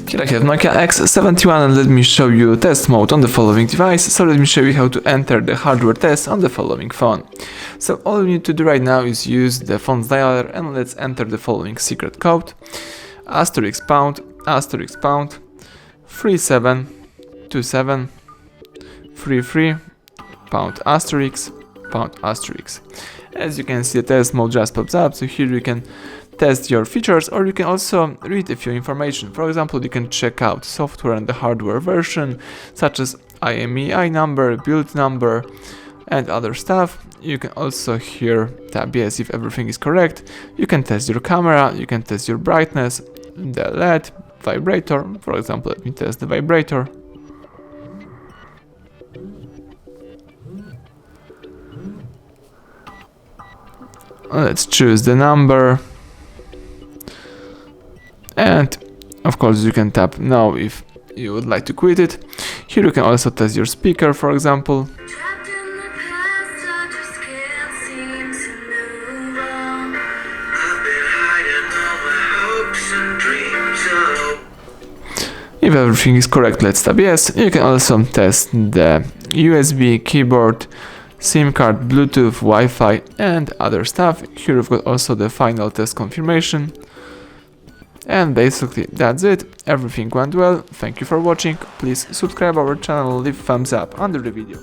Here I have Nokia X71 and let me show you test mode on the following device. So let me show you how to enter the hardware test on the following phone. So all you need to do right now is use the phone's dialer and let's enter the following secret code. *## 3727 33 ###. As you can see, the test mode just pops up, so here you can test your features, or you can also read a few information. For example, you can check out software and the hardware version, such as IMEI number, build number, and other stuff. You can also here tab yes if everything is correct. You can test your camera, you can test your brightness, the LED, vibrator. For example, let me test the vibrator. Let's choose the number. And of course you can tap no if you would like to quit it. Here you can also test your speaker, for example. If everything is correct, let's tap yes. You can also test the USB, keyboard, SIM card, Bluetooth, Wi-Fi, and other stuff. Here we've got also the final test confirmation. And basically that's it. Everything went well. Thank you for watching. Please subscribe our channel, leave thumbs up under the video.